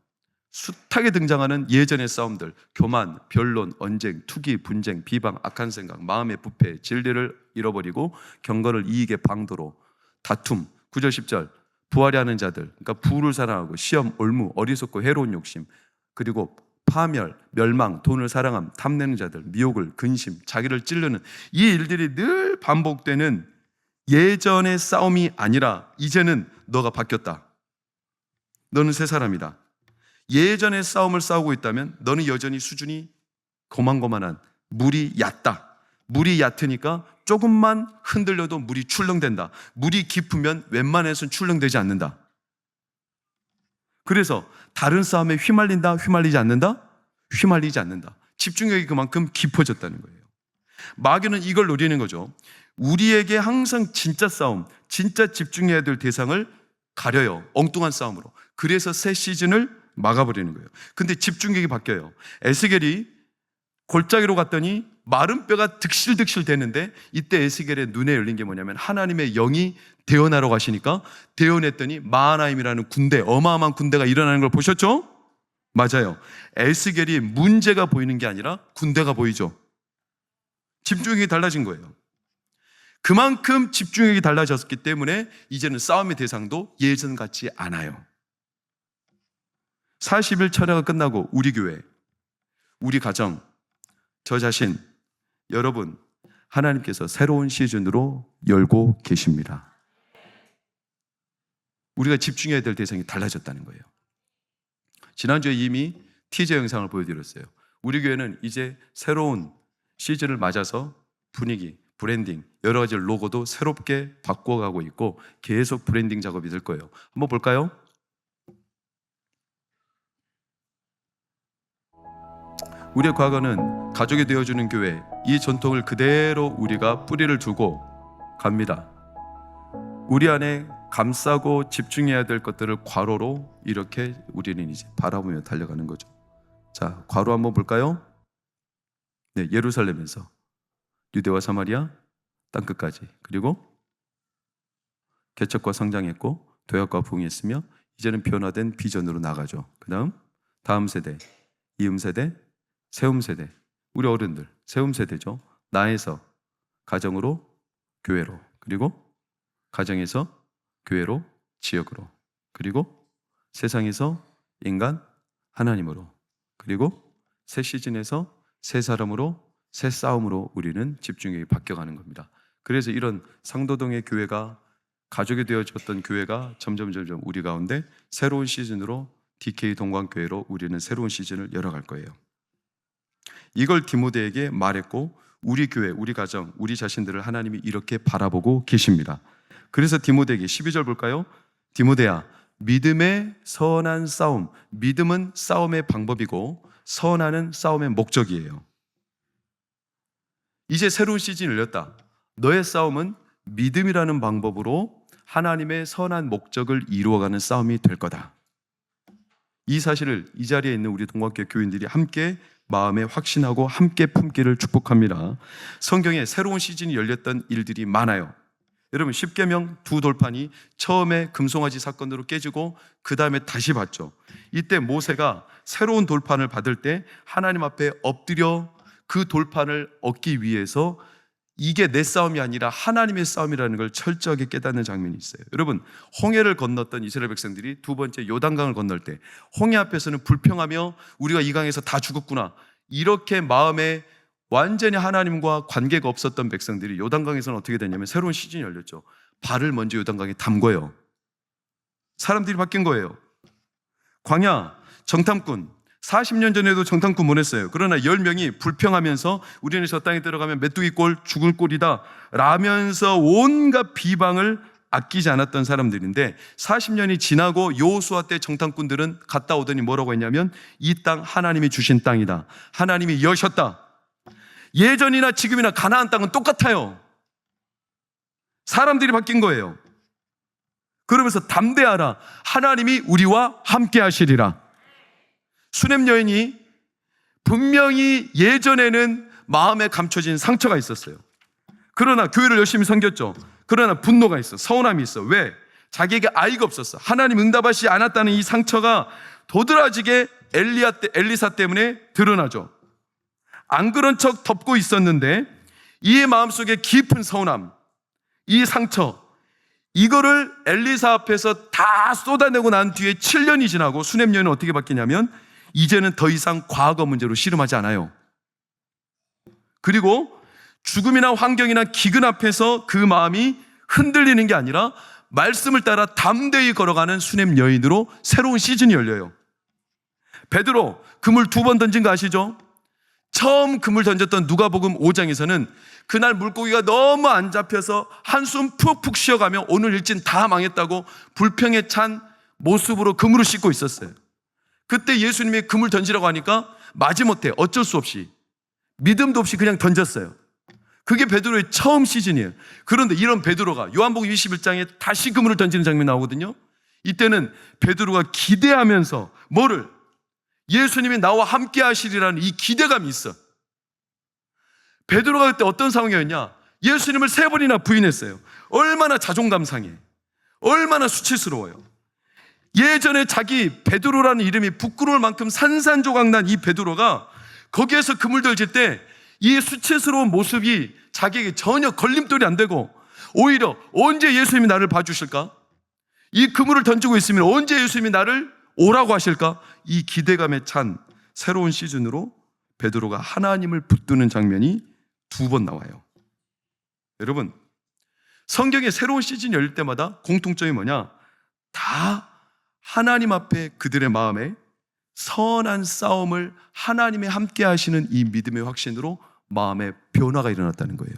숱하게 등장하는 예전의 싸움들, 교만, 변론, 언쟁, 투기, 분쟁, 비방, 악한 생각, 마음의 부패, 진리를 잃어버리고 경건을 이익의 방도로, 다툼, 9절, 10절, 부하려 하는 자들, 그러니까 부를 사랑하고 시험, 올무, 어리석고 해로운 욕심, 그리고 파멸, 멸망, 돈을 사랑함, 탐내는 자들, 미혹을, 근심, 자기를 찌르는 이 일들이 늘 반복되는 예전의 싸움이 아니라 이제는 너가 바뀌었다. 너는 새 사람이다. 예전의 싸움을 싸우고 있다면 너는 여전히 수준이 고만고만한, 물이 얕다. 물이 얕으니까 조금만 흔들려도 물이 출렁댄다. 물이 깊으면 웬만해서는 출렁되지 않는다. 그래서 다른 싸움에 휘말린다, 휘말리지 않는다? 휘말리지 않는다. 집중력이 그만큼 깊어졌다는 거예요. 마귀는 이걸 노리는 거죠. 우리에게 항상 진짜 싸움, 진짜 집중해야 될 대상을 가려요. 엉뚱한 싸움으로. 그래서 새 시즌을 막아버리는 거예요. 근데 집중력이 바뀌어요. 에스겔이 골짜기로 갔더니 마른 뼈가 득실득실 되는데, 이때 에스겔의 눈에 열린 게 뭐냐면 하나님의 영이 대언하러 가시니까 대언했더니 마하나임이라는 군대, 어마어마한 군대가 일어나는 걸 보셨죠? 맞아요. 에스겔이 문제가 보이는 게 아니라 군대가 보이죠. 집중력이 달라진 거예요. 그만큼 집중력이 달라졌기 때문에 이제는 싸움의 대상도 예전 같지 않아요. 40일 철야가 끝나고 우리 교회, 우리 가정, 저 자신, 여러분, 하나님께서 새로운 시즌으로 열고 계십니다. 우리가 집중해야 될 대상이 달라졌다는 거예요. 지난주에 이미 티저 영상을 보여드렸어요. 우리 교회는 이제 새로운 시즌을 맞아서 분위기, 브랜딩, 여러 가지 로고도 새롭게 바꿔가고 있고 계속 브랜딩 작업이 될 거예요. 한번 볼까요? 우리의 과거는 가족이 되어주는 교회, 이 전통을 그대로 우리가 뿌리를 두고 갑니다. 우리 안에 감싸고 집중해야 될 것들을 괄호로 이렇게 우리는 이제 바라보며 달려가는 거죠. 자, 괄호 한번 볼까요? 네, 예루살렘에서 유대와 사마리아 땅끝까지, 그리고 개척과 성장했고 도약과 부흥했으며 이제는 변화된 비전으로 나가죠. 그 다음 세대, 이음 세대, 세움 세대, 우리 어른들 세움 세대죠. 나에서 가정으로 교회로, 그리고 가정에서 교회로 지역으로, 그리고 세상에서 인간 하나님으로, 그리고 새 시즌에서 새 사람으로, 새 싸움으로 우리는 집중력이 바뀌어가는 겁니다. 그래서 이런 상도동의 교회가, 가족이 되어졌던 교회가 점점 우리 가운데 새로운 시즌으로 DK 동광교회로 우리는 새로운 시즌을 열어갈 거예요. 이걸 디모데에게 말했고 우리 교회, 우리 가정, 우리 자신들을 하나님이 이렇게 바라보고 계십니다. 그래서 디모데에게 12절 볼까요? 디모데야, 믿음의 선한 싸움, 믿음은 싸움의 방법이고 선하는 싸움의 목적이에요. 이제 새로운 시즌이 열렸다. 너의 싸움은 믿음이라는 방법으로 하나님의 선한 목적을 이루어가는 싸움이 될 거다. 이 사실을 이 자리에 있는 우리 동광교회 교인들이 함께 마음에 확신하고 함께 품기를 축복합니다. 성경에 새로운 시즌이 열렸던 일들이 많아요. 여러분, 십계명 두 돌판이 처음에 금송아지 사건으로 깨지고 그 다음에 다시 받죠. 이때 모세가 새로운 돌판을 받을 때 하나님 앞에 엎드려 그 돌판을 얻기 위해서 이게 내 싸움이 아니라 하나님의 싸움이라는 걸 철저하게 깨닫는 장면이 있어요. 여러분, 홍해를 건넜던 이스라엘 백성들이 두 번째 요단강을 건널 때 홍해 앞에서는 불평하며 우리가 이 강에서 다 죽었구나, 이렇게 마음에 완전히 하나님과 관계가 없었던 백성들이 요단강에서는 어떻게 됐냐면 새로운 시즌이 열렸죠. 발을 먼저 요단강에 담궈요. 사람들이 바뀐 거예요. 광야, 정탐꾼, 40년 전에도 정탐꾼 보냈어요. 그러나 10명이 불평하면서 우리는 저 땅에 들어가면 메뚜기 꼴, 죽을 꼴이다 라면서 온갖 비방을 아끼지 않았던 사람들인데 40년이 지나고 여호수아 때 정탐꾼들은 갔다 오더니 뭐라고 했냐면 이 땅 하나님이 주신 땅이다, 하나님이 여셨다. 예전이나 지금이나 가나안 땅은 똑같아요. 사람들이 바뀐 거예요. 그러면서 담대하라, 하나님이 우리와 함께 하시리라. 수냄 여인이 분명히 예전에는 마음에 감춰진 상처가 있었어요. 그러나 교회를 열심히 섬겼죠. 그러나 분노가 있어, 서운함이 있어. 왜? 자기에게 아이가 없었어. 하나님 응답하시지 않았다는 이 상처가 도드라지게 엘리사 때문에 드러나죠. 안 그런 척 덮고 있었는데 이 마음속에 깊은 서운함, 이 상처, 이거를 엘리사 앞에서 다 쏟아내고 난 뒤에 7년이 지나고 수냄 여인은 어떻게 바뀌냐면 이제는 더 이상 과거 문제로 씨름하지 않아요. 그리고 죽음이나 환경이나 기근 앞에서 그 마음이 흔들리는 게 아니라 말씀을 따라 담대히 걸어가는 수냄 여인으로 새로운 시즌이 열려요. 베드로 그물 2번 던진 거 아시죠? 처음 그물 던졌던 누가복음 5장에서는 그날 물고기가 너무 안 잡혀서 한숨 푹푹 쉬어가며 오늘 일진 다 망했다고 불평에 찬 모습으로 그물을 씻고 있었어요. 그때 예수님이 그물 던지라고 하니까 마지못해 어쩔 수 없이 믿음도 없이 그냥 던졌어요. 그게 베드로의 처음 시즌이에요. 그런데 이런 베드로가 요한복음 21장에 다시 그물을 던지는 장면이 나오거든요. 이때는 베드로가 기대하면서 뭐를? 예수님이 나와 함께 하시리라는 이 기대감이 있어. 베드로가 그때 어떤 상황이었냐? 예수님을 3번이나 부인했어요. 얼마나 자존감 상해, 얼마나 수치스러워요. 예전에 자기 베드로라는 이름이 부끄러울 만큼 산산조각난 이 베드로가 거기에서 그물들 질 때 이 수치스러운 모습이 자기에게 전혀 걸림돌이 안 되고 오히려 언제 예수님이 나를 봐주실까? 이 그물을 던지고 있으면 언제 예수님이 나를 오라고 하실까? 이 기대감에 찬 새로운 시즌으로 베드로가 하나님을 붙드는 장면이 2번 나와요. 여러분, 성경에 새로운 시즌이 열릴 때마다 공통점이 뭐냐? 다 하나님 앞에 그들의 마음에 선한 싸움을 하나님의 함께 하시는 이 믿음의 확신으로 마음의 변화가 일어났다는 거예요.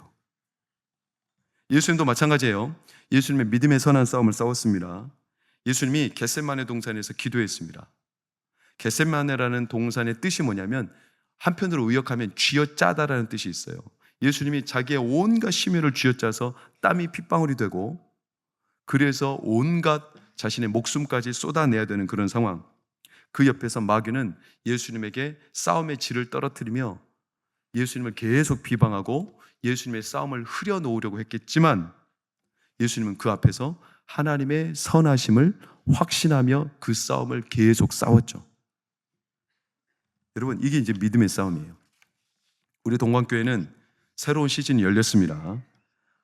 예수님도 마찬가지예요. 예수님의 믿음의 선한 싸움을 싸웠습니다. 예수님이 겟세마네 동산에서 기도했습니다. 겟세마네라는 동산의 뜻이 뭐냐면 한편으로 의역하면 쥐어짜다라는 뜻이 있어요. 예수님이 자기의 온갖 심혈을 쥐어짜서 땀이 핏방울이 되고 그래서 온갖 자신의 목숨까지 쏟아내야 되는 그런 상황. 그 옆에서 마귀는 예수님에게 싸움의 질을 떨어뜨리며 예수님을 계속 비방하고 예수님의 싸움을 흐려놓으려고 했겠지만 예수님은 그 앞에서 하나님의 선하심을 확신하며 그 싸움을 계속 싸웠죠. 여러분, 이게 이제 믿음의 싸움이에요. 우리 동관교회는 새로운 시즌이 열렸습니다.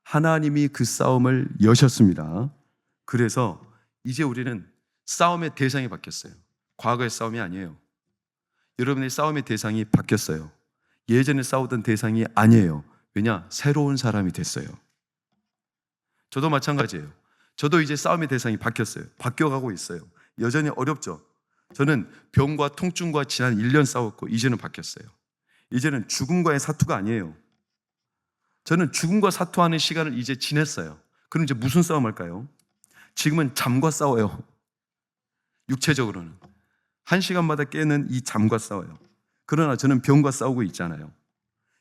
하나님이 그 싸움을 여셨습니다. 그래서 이제 우리는 싸움의 대상이 바뀌었어요. 과거의 싸움이 아니에요. 여러분의 싸움의 대상이 바뀌었어요. 예전에 싸우던 대상이 아니에요. 왜냐? 새로운 사람이 됐어요. 저도 마찬가지예요. 저도 이제 싸움의 대상이 바뀌었어요. 바뀌어가고 있어요. 여전히 어렵죠. 저는 병과 통증과 지난 1년 싸웠고 이제는 바뀌었어요. 이제는 죽음과의 사투가 아니에요. 저는 죽음과 사투하는 시간을 이제 지냈어요. 그럼 이제 무슨 싸움 할까요? 지금은 잠과 싸워요. 육체적으로는 1시간마다 깨는 이 잠과 싸워요. 그러나 저는 병과 싸우고 있잖아요.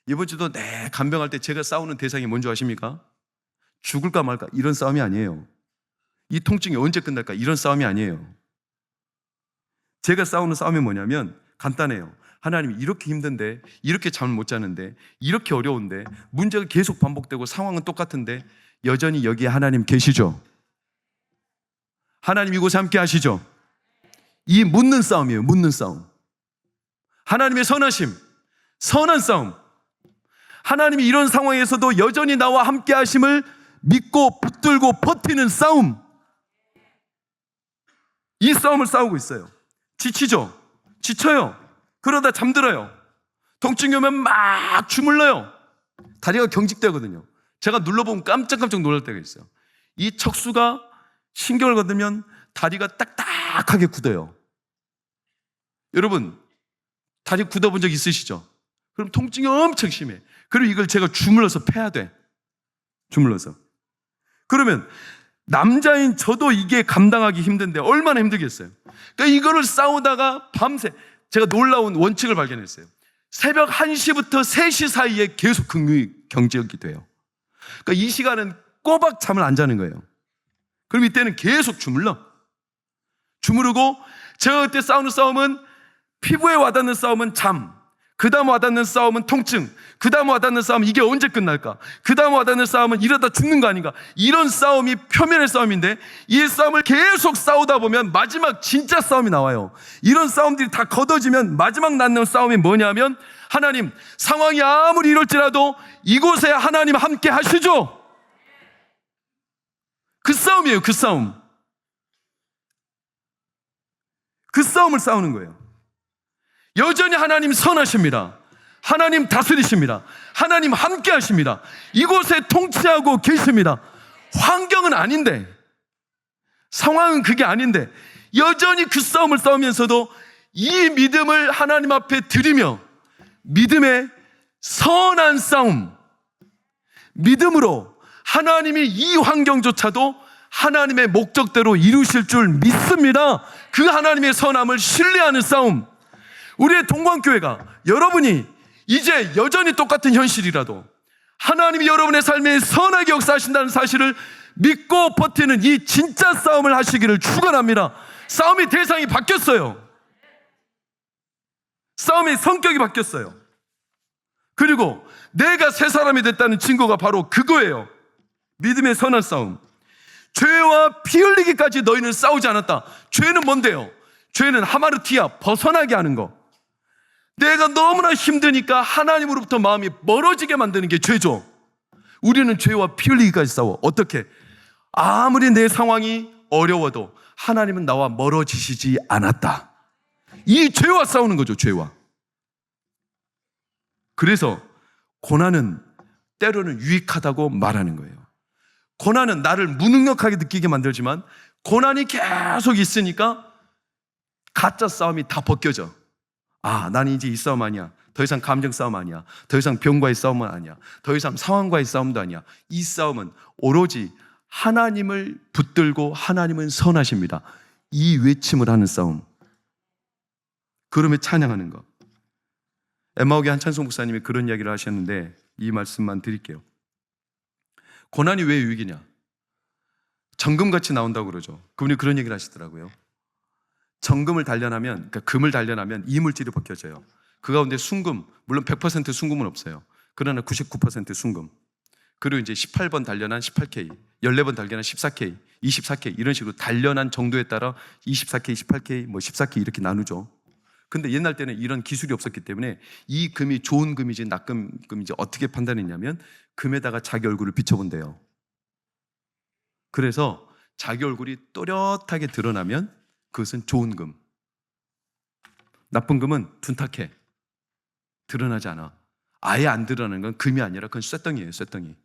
이번 주도 간병할 때 제가 싸우는 대상이 뭔지 아십니까? 죽을까 말까 이런 싸움이 아니에요. 이 통증이 언제 끝날까 이런 싸움이 아니에요. 제가 싸우는 싸움이 뭐냐면 간단해요. 하나님이 이렇게 힘든데, 이렇게 잠을 못 자는데, 이렇게 어려운데, 문제가 계속 반복되고 상황은 똑같은데 여전히 여기에 하나님 계시죠? 하나님 이곳에 함께 하시죠? 이 묻는 싸움이에요. 묻는 싸움. 하나님의 선하심, 선한 싸움. 하나님이 이런 상황에서도 여전히 나와 함께 하심을 믿고 붙들고 버티는 싸움. 이 싸움을 싸우고 있어요. 지치죠? 지쳐요. 그러다 잠들어요. 통증이 오면 막 주물러요. 다리가 경직되거든요. 제가 눌러보면 깜짝깜짝 놀랄 때가 있어요. 이 척수가 신경을 건들면 다리가 딱딱하게 굳어요. 여러분, 다리 굳어본 적 있으시죠? 그럼 통증이 엄청 심해. 그리고 이걸 제가 주물러서 패야 돼. 주물러서. 그러면 남자인 저도 이게 감당하기 힘든데 얼마나 힘들겠어요. 그러니까 이거를 싸우다가 밤새 제가 놀라운 원칙을 발견했어요. 새벽 1시부터 3시 사이에 계속 경직이 돼요. 그러니까 이 시간은 꼬박 잠을 안 자는 거예요. 그럼 이때는 계속 주무르고 제가 그때 싸우는 싸움은 피부에 와닿는 싸움은 잠, 그 다음 와닿는 싸움은 통증, 그 다음 와닿는 싸움은 이게 언제 끝날까, 그 다음 와닿는 싸움은 이러다 죽는 거 아닌가. 이런 싸움이 표면의 싸움인데 이 싸움을 계속 싸우다 보면 마지막 진짜 싸움이 나와요. 이런 싸움들이 다 걷어지면 마지막 낳는 싸움이 뭐냐면 하나님, 상황이 아무리 이럴지라도 이곳에 하나님 함께 하시죠. 그 싸움이에요. 그 싸움. 그 싸움을 싸우는 거예요. 여전히 하나님 선하십니다. 하나님 다스리십니다. 하나님 함께 하십니다. 이곳에 통치하고 계십니다. 환경은 아닌데, 상황은 그게 아닌데 여전히 그 싸움을 싸우면서도 이 믿음을 하나님 앞에 드리며 믿음의 선한 싸움, 믿음으로 하나님이 이 환경조차도 하나님의 목적대로 이루실 줄 믿습니다. 그 하나님의 선함을 신뢰하는 싸움. 우리의 동관교회가 여러분이 이제 여전히 똑같은 현실이라도 하나님이 여러분의 삶에 선하게 역사하신다는 사실을 믿고 버티는 이 진짜 싸움을 하시기를 축원합니다. 싸움의 대상이 바뀌었어요. 싸움의 성격이 바뀌었어요. 그리고 내가 새 사람이 됐다는 증거가 바로 그거예요. 믿음의 선한 싸움. 죄와 피 흘리기까지 너희는 싸우지 않았다. 죄는 뭔데요? 죄는 하마르티아, 벗어나게 하는 거. 내가 너무나 힘드니까 하나님으로부터 마음이 멀어지게 만드는 게 죄죠. 우리는 죄와 피 흘리기까지 싸워. 어떻게? 아무리 내 상황이 어려워도 하나님은 나와 멀어지시지 않았다. 이 죄와 싸우는 거죠, 죄와. 그래서 고난은 때로는 유익하다고 말하는 거예요. 고난은 나를 무능력하게 느끼게 만들지만 고난이 계속 있으니까 가짜 싸움이 다 벗겨져. 아, 나는 이제 이 싸움 아니야. 더 이상 감정 싸움 아니야. 더 이상 병과의 싸움은 아니야. 더 이상 상황과의 싸움도 아니야. 이 싸움은 오로지 하나님을 붙들고 하나님은 선하십니다. 이 외침을 하는 싸움. 그러며 찬양하는 것. 엠마오교회 한찬송 목사님이 그런 이야기를 하셨는데 이 말씀만 드릴게요. 고난이 왜 유익이냐? 정금같이 나온다고 그러죠. 그분이 그런 얘기를 하시더라고요. 정금을 단련하면, 그러니까 금을 단련하면 이물질이 벗겨져요. 그 가운데 순금, 물론 100% 순금은 없어요. 그러나 99% 순금. 그리고 이제 18번 단련한 18K, 14번 단련한 14K, 24K 이런 식으로 단련한 정도에 따라 24K, 18K, 뭐 14K 이렇게 나누죠. 근데 옛날 때는 이런 기술이 없었기 때문에 이 금이 좋은 금이지 낙금인지 어떻게 판단했냐면 금에다가 자기 얼굴을 비춰본대요. 그래서 자기 얼굴이 또렷하게 드러나면 그것은 좋은 금. 나쁜 금은 둔탁해. 드러나지 않아. 아예 안 드러나는 건 금이 아니라 그건 쇳덩이에요, 쇳덩이.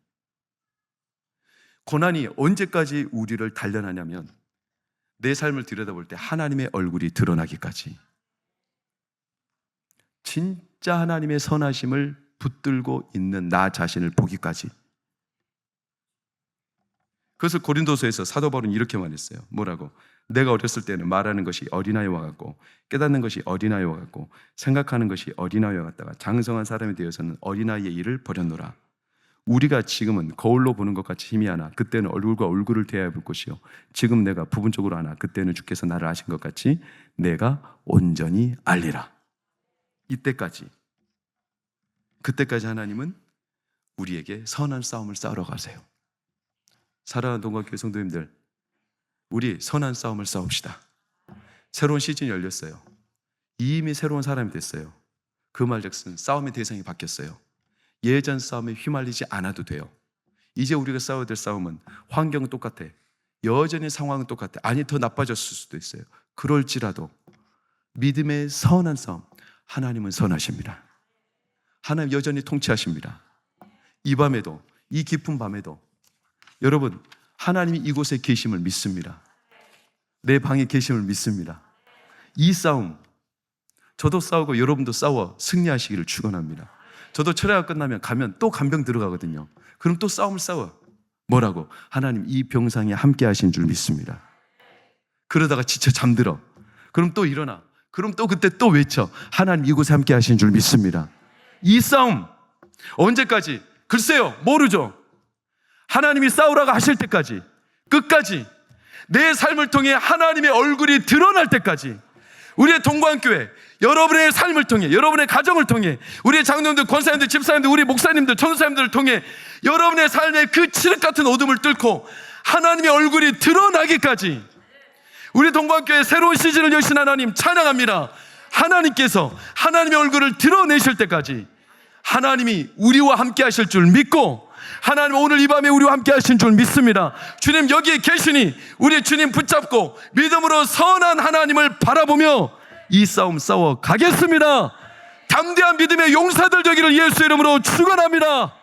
고난이 언제까지 우리를 단련하냐면 내 삶을 들여다볼 때 하나님의 얼굴이 드러나기까지. 진짜 하나님의 선하심을 붙들고 있는 나 자신을 보기까지. 그래서 고린도서에서 사도 바울은 이렇게 말했어요. 뭐라고? 내가 어렸을 때는 말하는 것이 어린아이와 같고 깨닫는 것이 어린아이와 같고 생각하는 것이 어린아이와 같다가 장성한 사람이 되어서는 어린아이의 일을 버렸노라. 우리가 지금은 거울로 보는 것 같이 힘이 하나 그때는 얼굴과 얼굴을 대하여 볼 것이요 지금 내가 부분적으로 하나 그때는 주께서 나를 아신 것 같이 내가 온전히 알리라. 이때까지, 그때까지 하나님은 우리에게 선한 싸움을 싸우러 가세요. 사랑하는 동학교회 성도님들, 우리 선한 싸움을 싸웁시다. 새로운 시즌이 열렸어요. 이미 새로운 사람이 됐어요. 그 말즉슨 싸움의 대상이 바뀌었어요. 예전 싸움에 휘말리지 않아도 돼요. 이제 우리가 싸워야 될 싸움은 환경은 똑같아. 여전히 상황은 똑같아. 아니 더 나빠졌을 수도 있어요. 그럴지라도 믿음의 선한 싸움. 하나님은 선하십니다. 하나님 여전히 통치하십니다. 이 밤에도, 이 깊은 밤에도 여러분, 하나님이 이곳에 계심을 믿습니다. 내 방에 계심을 믿습니다. 이 싸움, 저도 싸우고 여러분도 싸워 승리하시기를 축원합니다. 저도 철야가 끝나면 가면 또 간병 들어가거든요. 그럼 또 싸움을 싸워. 뭐라고? 하나님 이 병상에 함께 하신 줄 믿습니다. 그러다가 지쳐 잠들어. 그럼 또 일어나. 그럼 또 그때 또 외쳐. 하나님 이곳에 함께 하신 줄 믿습니다. 이 싸움 언제까지? 글쎄요, 모르죠. 하나님이 싸우라고 하실 때까지, 끝까지, 내 삶을 통해 하나님의 얼굴이 드러날 때까지, 우리의 동관교회, 여러분의 삶을 통해, 여러분의 가정을 통해, 우리의 장로님들, 권사님들, 집사님들, 우리 목사님들, 전도사님들을 통해 여러분의 삶의 그 칠흑 같은 어둠을 뚫고 하나님의 얼굴이 드러나기까지, 우리 동관교회 새로운 시즌을 여신 하나님 찬양합니다. 하나님께서 하나님의 얼굴을 드러내실 때까지 하나님이 우리와 함께 하실 줄 믿고, 하나님 오늘 이 밤에 우리와 함께 하신 줄 믿습니다. 주님 여기에 계시니 우리 주님 붙잡고 믿음으로 선한 하나님을 바라보며 이 싸움 싸워 가겠습니다. 담대한 믿음의 용사들 되기를 예수 이름으로 축원합니다.